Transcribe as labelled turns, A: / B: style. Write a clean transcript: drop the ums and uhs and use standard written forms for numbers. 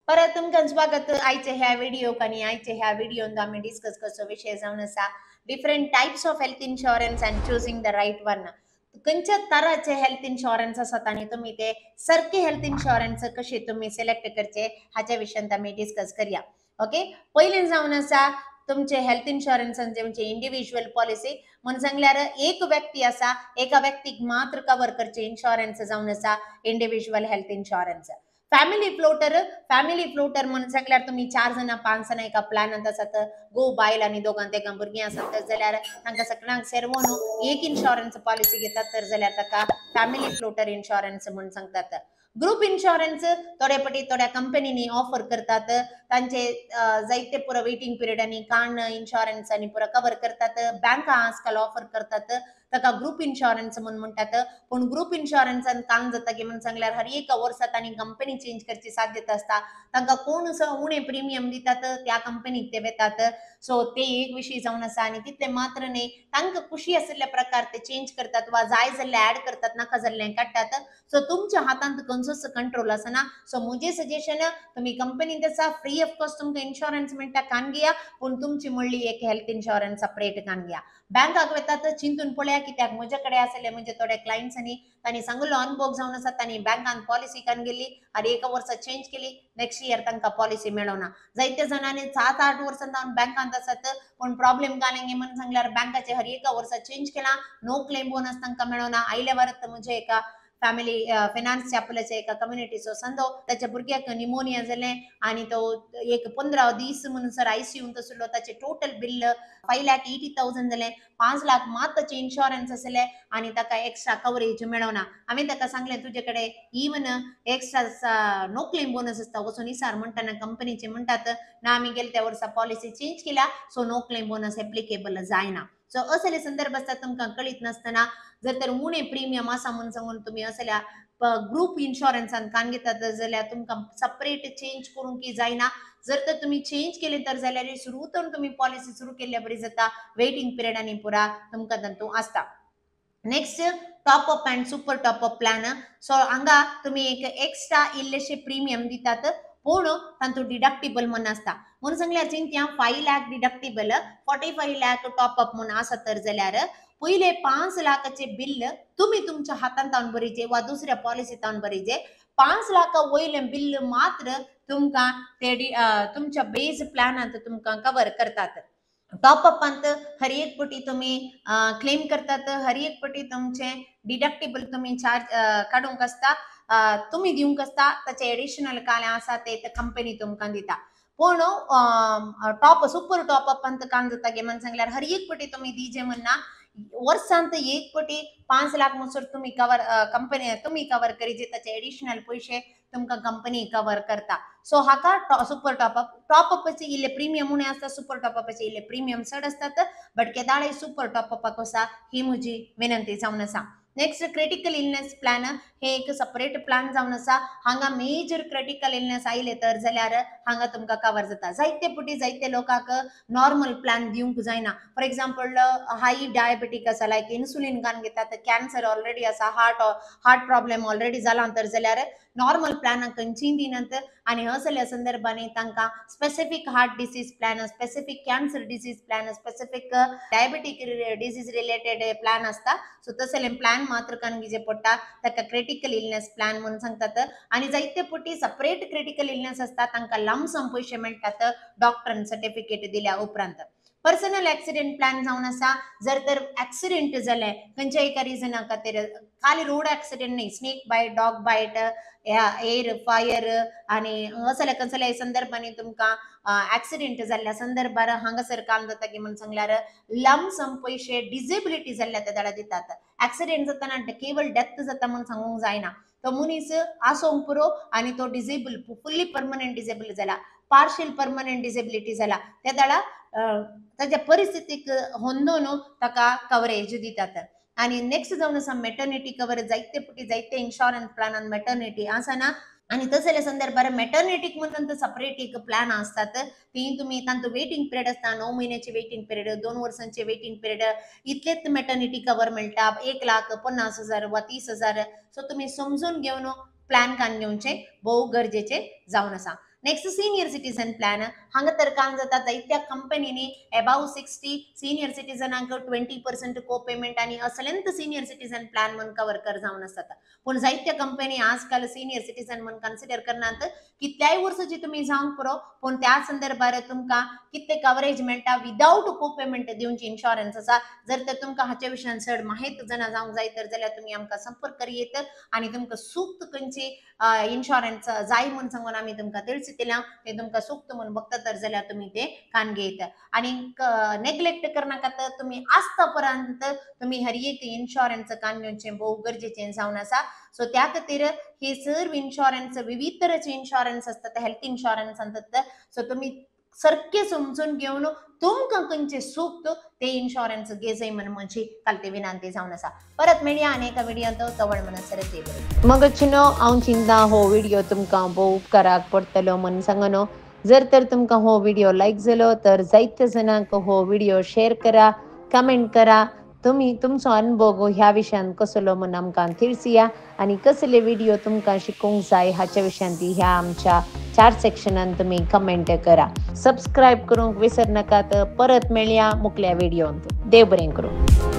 A: परत तुमकां स्वागत आयचे ह्या व्हिडिओक आणि आयचे ह्या व्हिडिओन आम्ही डिस्कस करचो विषय जावन आसा different types of health insurance and choosing the right one. खंयच्या तराचे हेल्थ इन्शुरन्स आसात आणि तुम्ही ते सारखे हेल्थ इन्शुरन्स कशे तुम्ही सिलेक्ट करचे हाच्या विशयान आम्ही डिस्कस करूया. ओके, पहिले जावन आसा तुमचे हेल्थ इन्शुरन्स तुमचे इंडिव्हिज्युअल पॉलिसी म्हणून सांगल्यार एक व्यक्ती असा एका व्यक्तीक मात्र कव्हर करचे इन्शुरन्स जावन आसा individual health insurance. Family floater म्हणून सांगल्यार तुम्ही 4 जण 5 जण एका प्लॅनात आसात, गो बायल आणि दोगां तेका भुरगीं आसात जाल्यार तांकां सगळ्यांक सेरवून एक इन्शुरन्स पॉलिसी घेतात तर जाल्यार ताका फॅमिली फ्लोटर इन्शुरन्स म्हणून सांगतात. ग्रुप इन्शुरन्स थोडे पटी थोड्या कंपनीनी ऑफर करतात, तांचे जायते पुरो वेटिंग पिरियड आणि कान इन्शुरन्स आणि पुरो कव्हर करतात. बँका आजकाल ऑफर करतात ताका ग्रुप इन्शुरन्स म्हणून म्हणतात. पण ग्रुप इन्शुरन्सान काम जाता की म्हणून सांगल्यार हर एक वर्सात आणि कंपनी चेंज करची साध्यता असता, तांकां कोण असो उणे प्रीमियम दितात त्या कंपनीक ते वेतात. सो ते एक विषय जावन आसा आणि तितले मात्र न्ही, तांकां खुशी आशिल्ल्या प्रकार ते चेंज करतात वा जाय जाल्ले ऍड करतात, नाका जाल्ले काडटात. सो तुमच्या हातांत खंयचोच कंट्रोल आसना. सो मुझे सजेशन तुम्ही कंपनीत आसा फ्री ऑफ कॉस्ट तुमकां इन्शुरन्स मेळटा कान घेया, पण तुमची म्हणली एक हेल्थ इन्शुरन्स सेपरेट कान घेया. बँकाक वेतात चिंतून पळया कित्याक म्हजे कडेन आसले म्हणजे थोड्या क्लायंट्सांनी तांणी सांगलो अनुभव जावन आसा तांणी बँकान पॉलिसी कान गेली आनी एका वर्सा चेंज केली, नेक्स्ट इयर तांकां पॉलिसी मेळोना. जायते जणांनी 7-8 वर्सां जावन बँकांत आसात पण प्रॉब्लेम कांय म्हणून सांगल्यार बँकाचे हर एका वर्सा चेंज केला, नो क्लेम बोनस तांकां मेळोना. आयल्या वरात म्हणजे एका फॅमिली फायनान्स चॅपलाचे एका कम्युनिटीचो संदो त्याच्या भुरग्याक निमोनिया जाले आणि तो एक 15 दीस म्हणसर आयसीयूंत आसलो. ताचे टोटल बिल 5,80,000 जाले. 5 लाख मात ताचे इन्शुरन्स आसले आणि ताका एक्स्ट्रा कवरेज मेळोना. हांवें ताका सांगलें तुजे कडेन even extra no claim bonus आसता वचून इसार म्हणटाना कंपनीचे म्हणटात ना आम्ही गेले त्या वर्सा पॉलिसी चेंज केल्या so no claim bonus applicable जायना. सो असले संदर्भ असतात तुमकां कळीत नसताना जर तर उणे प्रीमियम आसा म्हणून सांगून तुम्ही असल्या ग्रुप इन्शुरन्सान कान घेतात जाल्यार तुमकां सेपरेट चेंज करूंक जायना. जर तर तुम्ही चेंज केले तर जाल्यार सुरूतून तुम्ही पॉलिसी सुरू केल्या बरी जाता. वेटिंग पिरियड आणि पुरा तुमकां तातूं आसता. Next top up and super top up plan. So हांगा तुम्ही एक एक्स्ट्रा इल्लेशे प्रीमियम दितात पूण तांतूं डिडक्टिबल म्हणून आसता. म्हणून सांगल्यार चिंत्या 5 lakh deductible 45 lakh top up म्हणून आसा तर जाल्यार पहिले 5 लाखाचे बिल तुम्ही तुमच्या हातांत आणून भरीचे वा दुसऱ्या पॉलिसीत आणून भरीचे. 5 लाखा वयले बिल मात्र तुमकां ते तुमच्या बेज प्लॅनांत तुमकां कव्हर करतात. टॉप अपांत हर एक पटी तुम्ही क्लेम करतात, हर एक पटी तुमचे डिडक्टिबल तुम्ही चार्ज काढूंक आसता, तुम्ही दिवंक आसता. त्याचे एडिशनल काय आसा ते कंपनी तुमकां दिता. पण टॉप सुपर टॉप अपांत काम जाता गे म्हणून सांगल्यार हर एक पटी तुम्ही दिजे म्हणना, वर्सांत एक पटी 5 लाख म्हणसर तुम्ही कवर कंपनी तुम्ही कवर करीचे त्याचे एडिशनल पैसे तुमकां कंपनी कवर करता. सो हाका सुपर टॉप अपचे इल्ले प्रीमियम उणे आसता, सुपर टॉप अपचे इल्ले प्रीमियम चड असतात. बट केदाळे सुपर टॉप अपाक आसा ही म्हजी विनंती जावन आसा. नेक्स्ट क्रिटिकल इलनेस प्लॅन हे एक सेपरेट प्लॅन जावन आसा. हांगा मेजर क्रिटिकल इलनेस आयले तर जाल्यार हांगा तुमकां कवर जाता. जायते पटी जायते लोकांक नॉर्मल प्लॅन दिवंक जायना. फॉर एक्झाम्पल हाय डायबेटीक आसा लायक इन्सुलीन कान घेतात, कॅन्सर ऑलरेडी आसा, हार्ट प्रॉब्लेम ऑलरेडी जाला तर जाल्यार नॉर्मल प्लॅनाक खंयचीय दिनात आणि असल्या संदर्भाने तांकां specific heart disease plan, specific cancer disease plan, specific diabetic disease related plan असता. सो तसले प्लॅन मात्र कान घेवचे पडटा. ताका क्रिटिकल इलनेस प्लॅन म्हणून सांगतात. आणि जायते पटी सेपरेट क्रिटिकल इलनेस असता तांकां लमसम पैसे मेळटात डॉक्टरान सर्टिफिकेट दिल्या उपरांत. पर्सनल ऍक्सिडेंट प्लॅन जावन आसा. जर तर ऍक्सिडेंट जाले खंयच्या एका रिझना खातीर, खाली रोड ऍक्सिडेंट न्ही, स्नेक बायट, डॉग बायट, एअर फायर आणि असल्या कसल्या संदर्भाने तुमकां ऍक्सिडेंट जाल्ल्या संदर्भार हांगासर काम जाता की म्हणून सांगल्यार लमसम पैसे डिसेबिलिटी जाल्ल्या त्या दाडा दितात. ऍक्सिडेंट जाताना केवळ डेथ जाता म्हणून सांगूंक जायना. तो मनीस आसोंक पुरो आणि तो डिसेबल फुल्ली परमनंट डिसेबल जाला, पार्शियल परमनंट डिसेबिलिटी जाला त्या दाडा ताच्या परिस्थितीक होंदून ताका कवरेज दितात. आणि नेक्स्ट जावन आसा मेटर्निटी कवर. जायते पटी जायते इन्शुरन्स प्लॅनान मेटर्निटी आसना आणि तसल्या संदर्भार मेटर्निटीक म्हणून सेपरेट एक प्लॅन असतात. ती तुम्ही तांचो वेटिंग पिरियड असता, 9 महिन्याचे वेटिंग पिरियड, 2 वर्सांचे वेटिंग पिरियड, इतलेच मेटर्निटी कवर मेळटा. 1,50,000 वा 30,000. सो तुम्ही समजून घेवन प्लॅन कान घेवचे भोव गरजेचे जावन आसा. नेक्स्ट सिनियर सिटीजन प्लॅन हांगा तर काम जाता जायत्या कंपनीनी अबाव 60 सिनियर सिटीजनांक 20% को पेमेंट आणि असलेंत सिनियर सिटीजन प्लॅन म्हण कवर कर जावन आसता पण जायत्या कंपनी आजकाल सिनियर सिटीजन म्हण कन्सिडर करनात कितल्याय वर्साची तुम्ही जावंक पुरो पण त्या संदर्भात तुमका कितले कवरेज मेळटा विदाउट को पेमेंट दिवची इन्शुरन्स आसा जर तर तुमका हाच्या विशयान चड माहित जाणा जावंक जाय तर जाल्यार तुम्ही आमकां संपर्क करियेत आणि तुमका सूक्त खंयची इन्शुरन्स जाय म्हणून सांगून आम्ही तुमका ತಿಳಿಸಿತಿಲ್ಲ ते तुमका सूक्त म्हणून बघता तर जाल्यार तुम्ही ते कान घेत आणि नेग्लेक्ट करनाका तर तुम्ही आजपर्यंत तुम्ही हर एक इन्शुरन्स कान घेवचे बहुत गरजेचे जावन आसा सो त्या खातीर हे सर्व इन्शुरन्स विविध तरेचे इन्शुरन्स असतात हेल्थ इन्शुरन्स म्हणतात सो तुम्ही सारखे समजून घेऊन तुमकां खंयचे सूक्त ते इन्शुरन्स घेजय म्हणून माझी कालते विनंती जावन आसा परत मेळया आनी एका व्हिडिओंत तवळ म्हणसर ते मग चिनो हांव चिंता हो व्हिडिओ तुमकां भोव उपकाराक पडटलो म्हणून सांगनो जर तर तुमकां हो व्हिडिओ लायक जालो तर जायत्या जणांक हो व्हिडिओ शेअर करा कमेंट करा तुम्ही तुमचो अनुभव ह्या विशयान कसलो म्हणून आमकां ತಿಳಿಸಿया आणि कसले व्हिडिओ तुमकां शिकूंक जाय हाच्या विशयान ती ह्या आमच्या 4 सेक्शनान तुम्ही कमेंट करा सबस्क्राईब करूंक विसर नाकात परत मेळया मुकल्या व्हिडिओंत देव बरें करूं